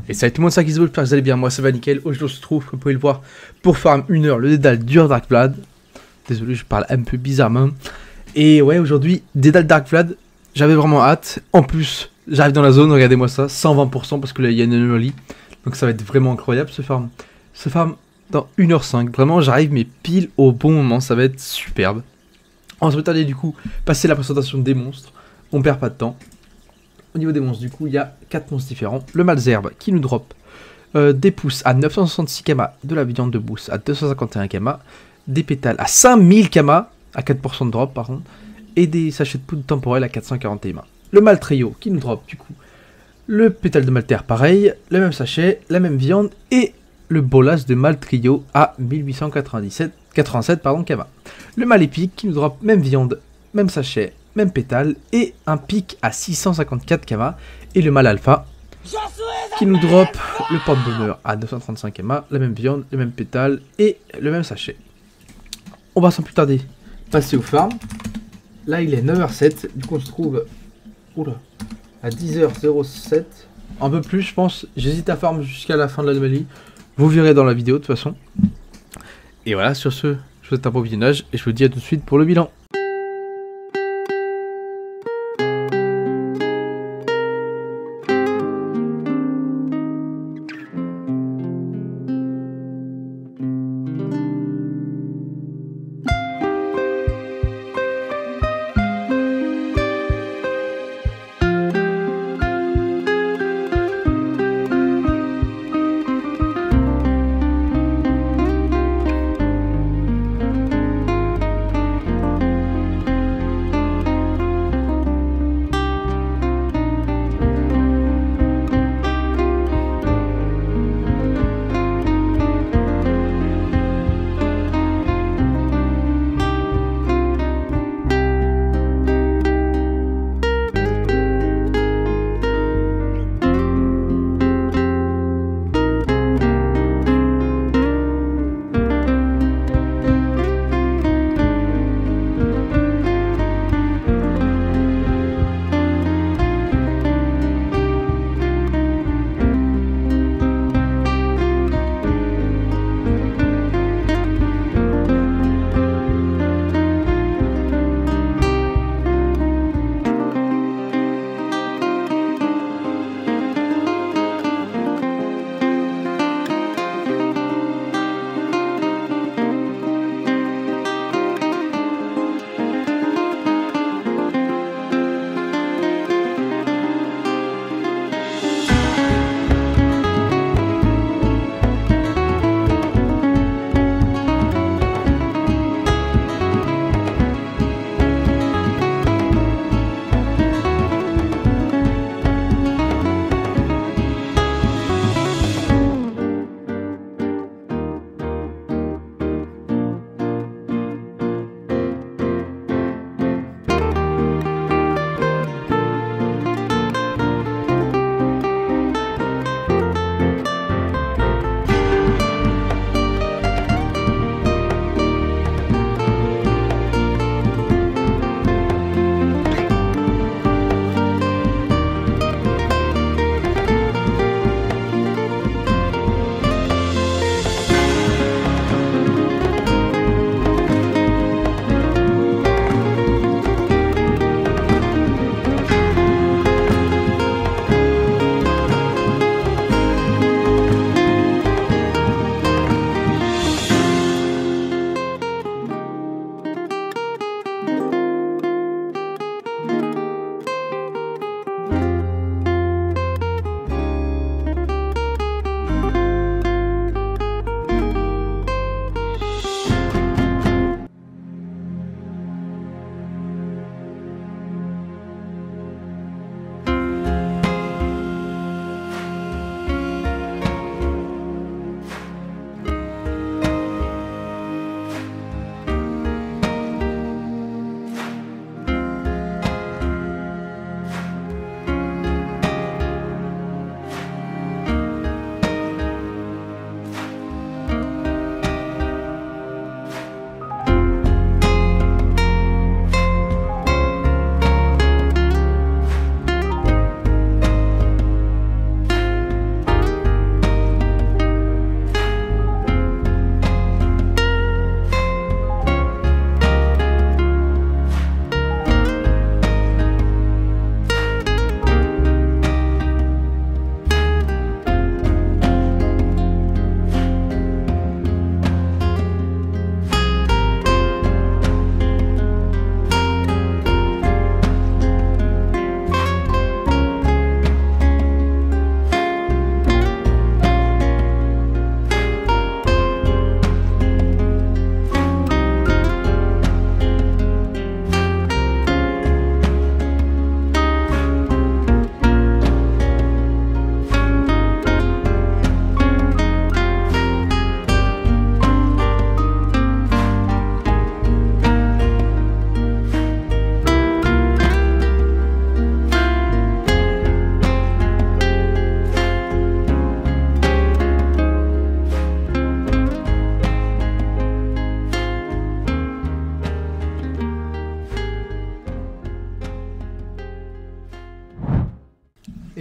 Et salut tout le monde, c'est Akizo, j'espère que vous allez bien, moi ça va nickel. Aujourd'hui on se trouve, comme vous pouvez le voir, pour farm 1 heure le Dédale Dur Dark Vlad. Désolé, je parle un peu bizarrement. Et ouais, aujourd'hui, Dédale Dark Vlad, j'avais vraiment hâte. En plus, j'arrive dans la zone, regardez-moi ça, 120% parce que là il y a une anomalie. Donc ça va être vraiment incroyable ce farm. Ce farm dans 1h05, vraiment j'arrive mais pile au bon moment, ça va être superbe. On va se retarder du coup, passer la présentation des monstres, on perd pas de temps. Au niveau des monstres, du coup, il y a 4 monstres différents. Le Malzerbe qui nous drop des pousses à 966 kama, de la viande de boost à 251 kama, des pétales à 5000 kama, à 4% de drop par contre, et des sachets de poudre temporelle à 440 kama. Le Maltrio qui nous drop du coup le pétale de Malter pareil, le même sachet, la même viande, et le bolas de Maltrio à 1887 kama. Le Malépique qui nous drop même viande, même sachet, même pétale et un pic à 654 kama, et le mal alpha qui nous drop le porte-bonheur à 935 kama, la même viande, le même pétale et le même sachet. On va sans plus tarder passer au farm. Là il est 9h07, du coup on se trouve à 10h07, un peu plus je pense. J'hésite à farm jusqu'à la fin de l'anomalie, vous verrez dans la vidéo de toute façon. Et voilà, sur ce, je vous souhaite un bon visionnage et je vous dis à tout de suite pour le bilan.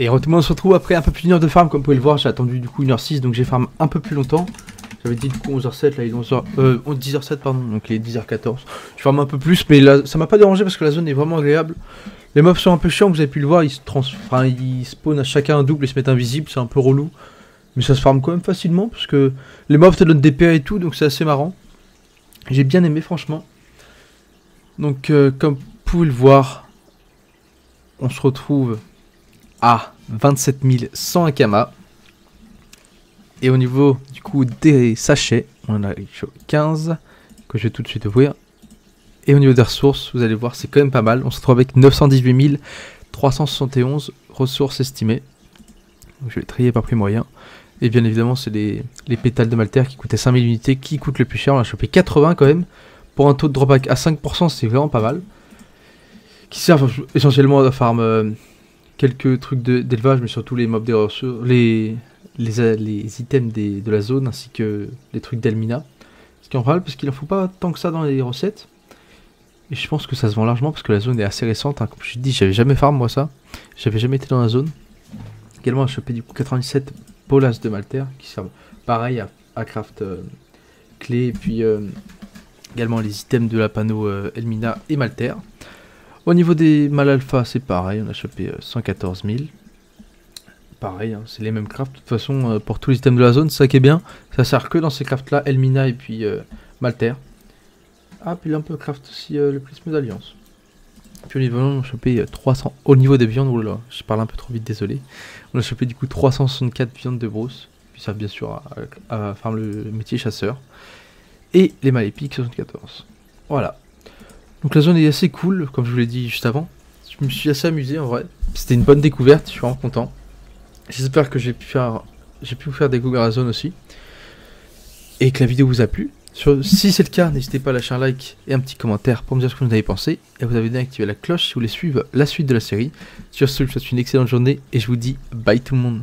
Et tout le monde se retrouve après un peu plus d'une heure de farm, comme vous pouvez le voir, j'ai attendu du coup 1h06, donc j'ai farm un peu plus longtemps. J'avais dit du coup 11h07, là il est 10h07 pardon, donc il est 10h14. Je farm un peu plus, mais là ça m'a pas dérangé parce que la zone est vraiment agréable. Les mobs sont un peu chiants, vous avez pu le voir, ils spawnent à chacun un double et se mettent invisibles, c'est un peu relou. Mais ça se farm quand même facilement, parce que les mobs te donnent des PA et tout, donc c'est assez marrant. J'ai bien aimé franchement. Donc comme vous pouvez le voir, on se retrouve à 27 100 Akama. Et au niveau du coup des sachets, on a 15 que je vais tout de suite ouvrir. Et au niveau des ressources, vous allez voir, c'est quand même pas mal. On se retrouve avec 918 371 ressources estimées. Donc, je vais trier par prix moyen. Et bien évidemment, c'est les pétales de Maltaire qui coûtaient 5000 unités qui coûtent le plus cher. On a chopé 80 quand même. Pour un taux de dropback à 5%, c'est vraiment pas mal. Qui servent essentiellement à farm quelques trucs d'élevage, mais surtout les mobs des ressources, les items de la zone, ainsi que les trucs d'Elmina. Ce qui est en parle, parce qu'il en faut pas tant que ça dans les recettes. Et je pense que ça se vend largement, parce que la zone est assez récente. Hein. Comme je dis, j'avais jamais farm moi ça. J'avais jamais été dans la zone. Également, j'ai chopé du coup 97 bolas de Maltaire, qui servent pareil à craft clé, et puis également les items de la panneau Elmina et Maltaire. Au niveau des mal alpha, c'est pareil, on a chopé 114 000. Pareil, hein, c'est les mêmes crafts. De toute façon, pour tous les items de la zone, c'est ça qui est bien. Ça sert que dans ces crafts là, Elmina et puis Maltaire. Ah, puis là, on peut craft aussi le prisme d'alliance. Puis au niveau, on a chopé 300. Au niveau des viandes, oula, je parle un peu trop vite, désolé. On a chopé du coup 364 viandes de brousse. Puis ça, bien sûr, à faire le métier chasseur. Et les malépiques 74. Voilà. Donc la zone est assez cool, comme je vous l'ai dit juste avant. Je me suis assez amusé en vrai. C'était une bonne découverte, je suis vraiment content. J'espère que j'ai pu vous faire découvrir la zone aussi. Et que la vidéo vous a plu. Si c'est le cas, n'hésitez pas à lâcher un like et un petit commentaire pour me dire ce que vous en avez pensé. Et vous avez bien activé la cloche si vous voulez suivre la suite de la série. Sur ce, je vous souhaite une excellente journée et je vous dis bye tout le monde.